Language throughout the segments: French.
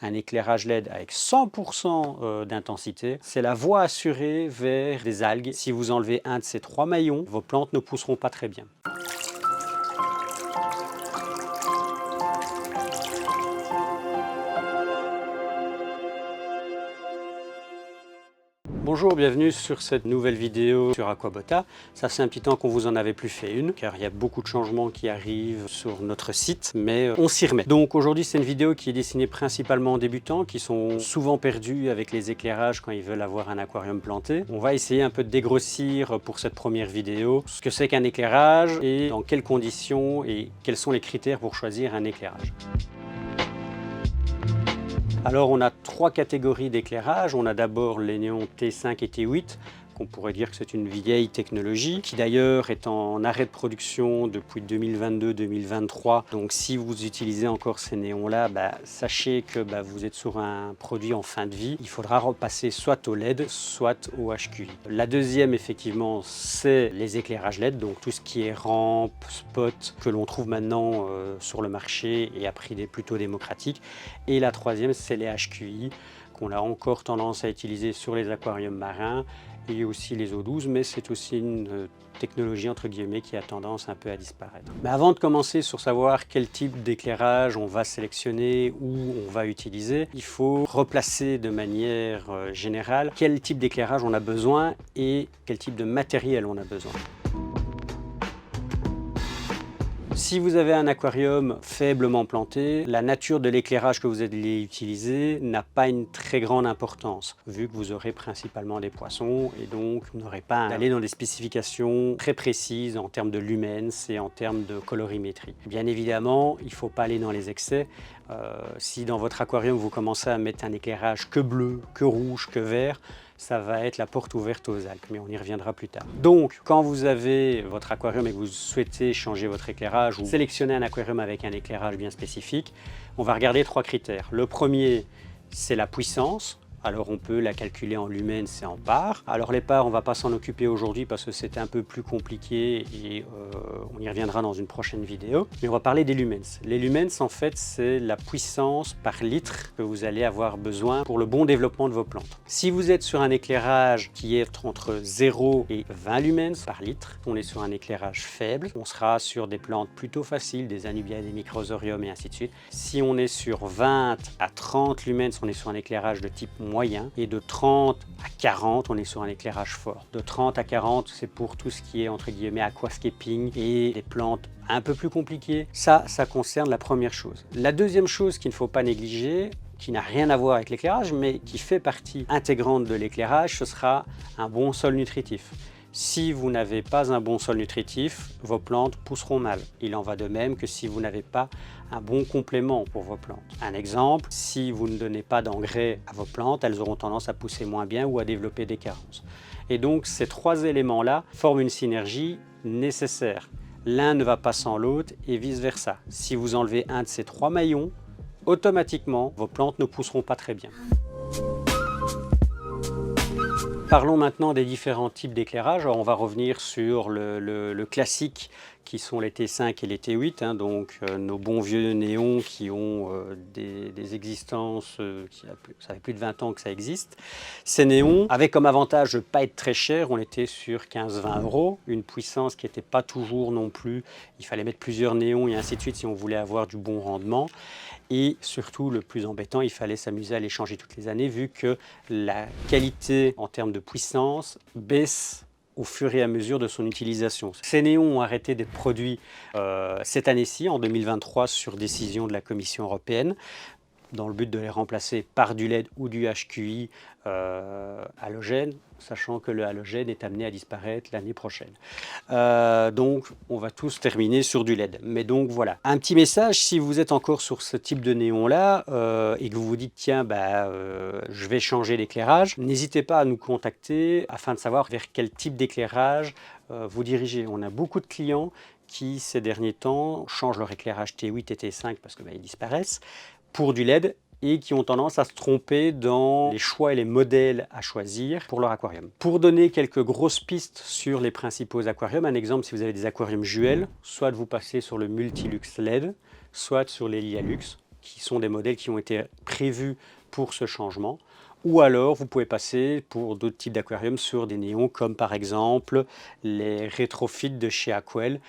un éclairage LED avec 100% d'intensité, c'est la voie assurée vers des algues. Si vous enlevez un de ces 3 maillons, vos plantes ne pousseront pas très bien. Bonjour, bienvenue sur cette nouvelle vidéo sur Aquabota. Ça fait un petit temps qu'on vous en avait plus fait une, car il y a beaucoup de changements qui arrivent sur notre site, mais on s'y remet. Donc aujourd'hui, c'est une vidéo qui est destinée principalement aux débutants, qui sont souvent perdus avec les éclairages quand ils veulent avoir un aquarium planté. On va essayer un peu de dégrossir pour cette première vidéo ce que c'est qu'un éclairage et dans quelles conditions et quels sont les critères pour choisir un éclairage. Alors on a 3 catégories d'éclairage. On a d'abord les néons T5 et T8, qu'on pourrait dire que c'est une vieille technologie, qui d'ailleurs est en arrêt de production depuis 2022-2023. Donc si vous utilisez encore ces néons-là, sachez que vous êtes sur un produit en fin de vie. Il faudra repasser soit au LED, soit au HQI. La deuxième, effectivement, c'est les éclairages LED, donc tout ce qui est rampe, spot, que l'on trouve maintenant sur le marché et à prix plutôt démocratique. Et la troisième, c'est les HQI, qu'on a encore tendance à utiliser sur les aquariums marins et aussi les eaux douces, mais c'est aussi une technologie entre guillemets qui a tendance un peu à disparaître. Mais avant de commencer sur savoir quel type d'éclairage on va sélectionner ou on va utiliser, il faut replacer de manière générale quel type d'éclairage on a besoin et quel type de matériel on a besoin. Si vous avez un aquarium faiblement planté, la nature de l'éclairage que vous allez utiliser n'a pas une très grande importance, vu que vous aurez principalement des poissons et donc vous n'aurez pas à aller dans des spécifications très précises en termes de lumens et en termes de colorimétrie. Bien évidemment, il ne faut pas aller dans les excès. Si dans votre aquarium vous commencez à mettre un éclairage que bleu, que rouge, que vert, ça va être la porte ouverte aux algues, mais on y reviendra plus tard. Donc, quand vous avez votre aquarium et que vous souhaitez changer votre éclairage ou sélectionner un aquarium avec un éclairage bien spécifique, on va regarder 3 critères. Le premier, c'est la puissance. Alors on peut la calculer en lumens et en parts. Alors les parts, on ne va pas s'en occuper aujourd'hui parce que c'est un peu plus compliqué et on y reviendra dans une prochaine vidéo. Mais on va parler des lumens. Les lumens, en fait, c'est la puissance par litre que vous allez avoir besoin pour le bon développement de vos plantes. Si vous êtes sur un éclairage qui est entre 0 et 20 lumens par litre, on est sur un éclairage faible. On sera sur des plantes plutôt faciles, des anubias, des microsoriums et ainsi de suite. Si on est sur 20 à 30 lumens, on est sur un éclairage de type moyen, et de 30 à 40 on est sur un éclairage fort. De 30 à 40 c'est pour tout ce qui est entre guillemets aquascaping et des plantes un peu plus compliquées. Ça concerne la première chose. La deuxième chose qu'il ne faut pas négliger, qui n'a rien à voir avec l'éclairage mais qui fait partie intégrante de l'éclairage, ce sera un bon sol nutritif. Si vous n'avez pas un bon sol nutritif, vos plantes pousseront mal. Il en va de même que si vous n'avez pas un bon complément pour vos plantes. Un exemple, si vous ne donnez pas d'engrais à vos plantes, elles auront tendance à pousser moins bien ou à développer des carences. Et donc ces 3 éléments-là forment une synergie nécessaire. L'un ne va pas sans l'autre et vice-versa. Si vous enlevez un de ces 3 maillons, automatiquement, vos plantes ne pousseront pas très bien. Parlons maintenant des différents types d'éclairage. On va revenir sur le classique qui sont les T5 et les T8, donc nos bons vieux néons qui ont des existences, ça fait plus de 20 ans que ça existe. Ces néons avaient comme avantage de ne pas être très chers, on était sur 15-20 €, une puissance qui n'était pas toujours non plus, il fallait mettre plusieurs néons et ainsi de suite si on voulait avoir du bon rendement. Et surtout, le plus embêtant, il fallait s'amuser à les changer toutes les années vu que la qualité en termes de puissance baisse au fur et à mesure de son utilisation. Ces néons ont arrêté d'être produits cette année-ci, en 2023, sur décision de la Commission européenne, dans le but de les remplacer par du LED ou du HQI halogène, sachant que le halogène est amené à disparaître l'année prochaine. Donc on va tous terminer sur du LED. Mais donc voilà, un petit message, si vous êtes encore sur ce type de néon-là et que vous vous dites tiens, je vais changer d'éclairage, n'hésitez pas à nous contacter afin de savoir vers quel type d'éclairage vous dirigez. On a beaucoup de clients qui, ces derniers temps, changent leur éclairage T8 et T5 parce que ils disparaissent, pour du LED et qui ont tendance à se tromper dans les choix et les modèles à choisir pour leur aquarium. Pour donner quelques grosses pistes sur les principaux aquariums, un exemple, si vous avez des aquariums Juel, soit vous passez sur le Multilux LED, soit sur les Lialux, qui sont des modèles qui ont été prévus pour ce changement. Ou alors, vous pouvez passer pour d'autres types d'aquariums sur des néons, comme par exemple les rétrofits de chez Aquel,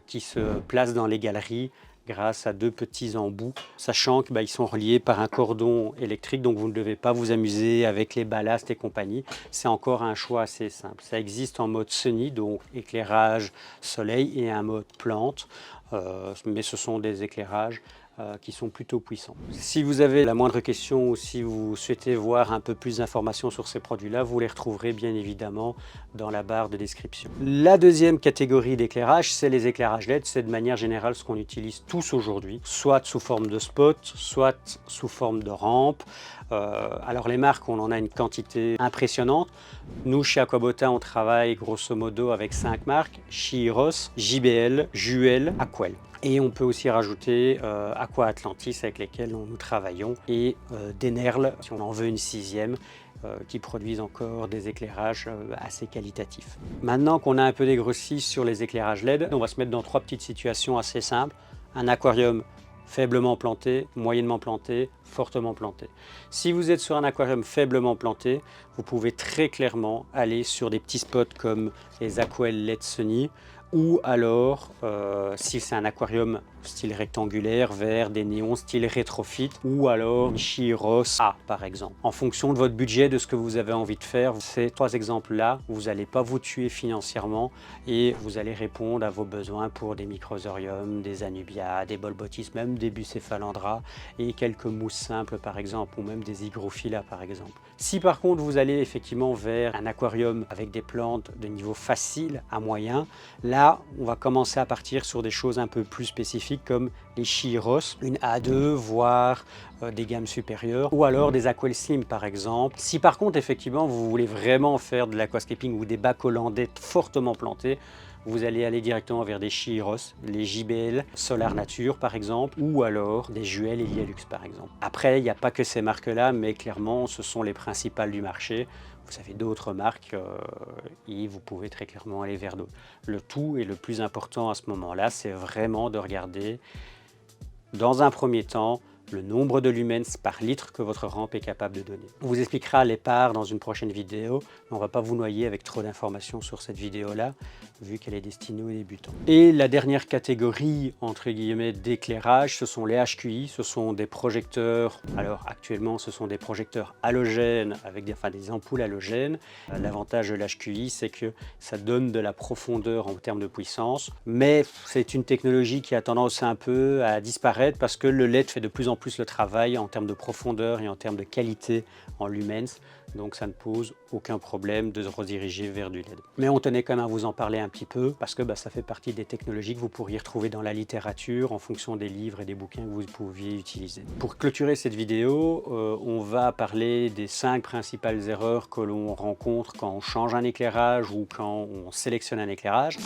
qui se placent dans les galeries grâce à 2 petits embouts, sachant qu'ils sont reliés par un cordon électrique, donc vous ne devez pas vous amuser avec les ballasts et compagnie. C'est encore un choix assez simple. Ça existe en mode sunny, donc éclairage soleil, et un mode plante, mais ce sont des éclairages qui sont plutôt puissants. Si vous avez la moindre question ou si vous souhaitez voir un peu plus d'informations sur ces produits-là, vous les retrouverez bien évidemment dans la barre de description. La deuxième catégorie d'éclairage, c'est les éclairages LED. C'est de manière générale ce qu'on utilise tous aujourd'hui, soit sous forme de spot, soit sous forme de rampe. Alors les marques, on en a une quantité impressionnante. Nous, chez Aquabotin, on travaille grosso modo avec 5 marques: Chiros, JBL, Juel, Aquel. Et on peut aussi rajouter Aqua Atlantis avec lesquels nous travaillons, et Denerl, si on en veut une 6e, qui produisent encore des éclairages assez qualitatifs. Maintenant qu'on a un peu dégrossi sur les éclairages LED, on va se mettre dans 3 petites situations assez simples. Un aquarium faiblement planté, moyennement planté, fortement planté. Si vous êtes sur un aquarium faiblement planté, vous pouvez très clairement aller sur des petits spots comme les Aquel LED Sunny, ou alors, si c'est un aquarium style rectangulaire, vers des néons style rétrofit, ou alors Chiros A par exemple. En fonction de votre budget, de ce que vous avez envie de faire, ces 3 exemples-là, vous n'allez pas vous tuer financièrement et vous allez répondre à vos besoins pour des microsoriums, des Anubia, des Bolbotis, même des Bucephalandra et quelques mousses simples par exemple, ou même des Hygrophila par exemple. Si par contre vous allez effectivement vers un aquarium avec des plantes de niveau facile à moyen, là on va commencer à partir sur des choses un peu plus spécifiques comme les Chiros, une A2, voire des gammes supérieures, ou alors des Aquel Slim par exemple. Si par contre effectivement vous voulez vraiment faire de l'aquascaping ou des bacs hollandais fortement plantés, vous allez aller directement vers des Chiros, les JBL, Solar Nature par exemple, ou alors des Juel et Lialux par exemple. Après, il n'y a pas que ces marques-là, mais clairement, ce sont les principales du marché. Vous avez d'autres marques et vous pouvez très clairement aller vers d'autres. Le tout et le plus important à ce moment-là, c'est vraiment de regarder, dans un premier temps, le nombre de lumens par litre que votre rampe est capable de donner. On vous expliquera les parts dans une prochaine vidéo, mais on ne va pas vous noyer avec trop d'informations sur cette vidéo-là, vu qu'elle est destinée aux débutants. Et la dernière catégorie, entre guillemets, d'éclairage, ce sont les HQI, ce sont des projecteurs. Alors actuellement, ce sont des projecteurs halogènes avec des ampoules halogènes. L'avantage de l'HQI, c'est que ça donne de la profondeur en termes de puissance, mais c'est une technologie qui a tendance un peu à disparaître parce que le LED fait de plus en plus le travail en termes de profondeur et en termes de qualité en lumens, donc ça ne pose aucun problème de se rediriger vers du LED. Mais on tenait quand même à vous en parler un petit peu parce que ça fait partie des technologies que vous pourriez retrouver dans la littérature en fonction des livres et des bouquins que vous pouviez utiliser. Pour clôturer cette vidéo, on va parler des 5 principales erreurs que l'on rencontre quand on change un éclairage ou quand on sélectionne un éclairage.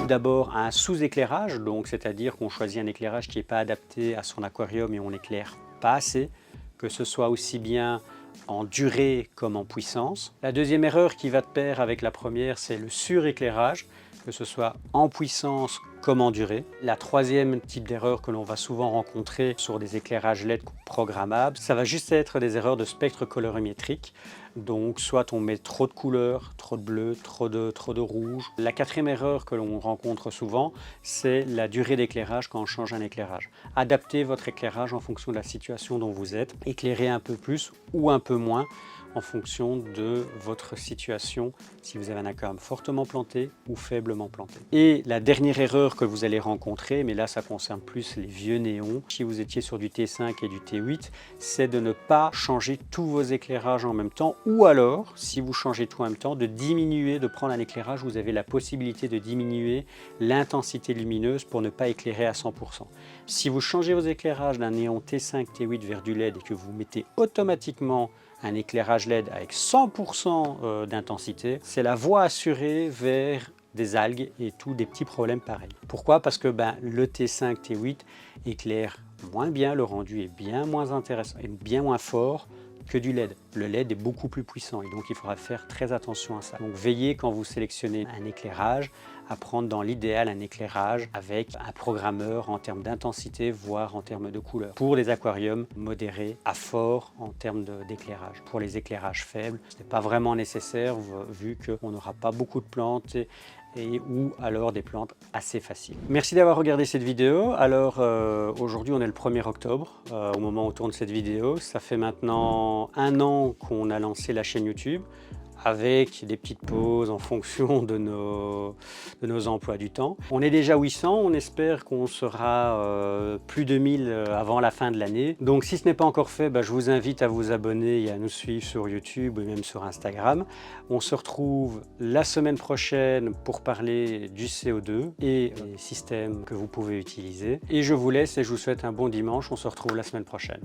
D'abord un sous-éclairage, donc c'est-à-dire qu'on choisit un éclairage qui n'est pas adapté à son aquarium et on n'éclaire pas assez, que ce soit aussi bien en durée comme en puissance. La deuxième erreur qui va de pair avec la première, c'est le suréclairage, que ce soit en puissance comme en durée. La troisième type d'erreur que l'on va souvent rencontrer sur des éclairages LED programmables, ça va juste être des erreurs de spectre colorimétrique. Donc soit on met trop de couleurs, trop de bleu, trop de rouge. La quatrième erreur que l'on rencontre souvent, c'est la durée d'éclairage quand on change un éclairage. Adaptez votre éclairage en fonction de la situation dont vous êtes. Éclairez un peu plus ou un peu moins en fonction de votre situation, si vous avez un aquarium fortement planté ou faiblement planté. Et la dernière erreur que vous allez rencontrer, mais là ça concerne plus les vieux néons, si vous étiez sur du T5 et du T8, c'est de ne pas changer tous vos éclairages en même temps, ou alors, si vous changez tout en même temps, de diminuer, de prendre un éclairage, vous avez la possibilité de diminuer l'intensité lumineuse pour ne pas éclairer à 100%. Si vous changez vos éclairages d'un néon T5, T8 vers du LED et que vous mettez automatiquement un éclairage LED avec 100% d'intensité, c'est la voie assurée vers des algues et tous des petits problèmes pareils. Pourquoi? Parce que le T5, T8 éclaire moins bien, le rendu est bien moins intéressant et bien moins fort que du LED. Le LED est beaucoup plus puissant et donc il faudra faire très attention à ça. Donc veillez quand vous sélectionnez un éclairage à prendre dans l'idéal un éclairage avec un programmeur en termes d'intensité, voire en termes de couleur. Pour les aquariums modérés à fort en termes d'éclairage. Pour les éclairages faibles, ce n'est pas vraiment nécessaire vu qu'on n'aura pas beaucoup de plantes ou alors des plantes assez faciles. Merci d'avoir regardé cette vidéo. Alors aujourd'hui on est le 1er octobre au moment où on tourne cette vidéo. Ça fait maintenant 1 an qu'on a lancé la chaîne YouTube, avec des petites pauses en fonction de nos emplois du temps. On est déjà 800, on espère qu'on sera plus de 1000 avant la fin de l'année. Donc si ce n'est pas encore fait, je vous invite à vous abonner et à nous suivre sur YouTube ou même sur Instagram. On se retrouve la semaine prochaine pour parler du CO2 et des systèmes que vous pouvez utiliser. Et je vous laisse et je vous souhaite un bon dimanche. On se retrouve la semaine prochaine.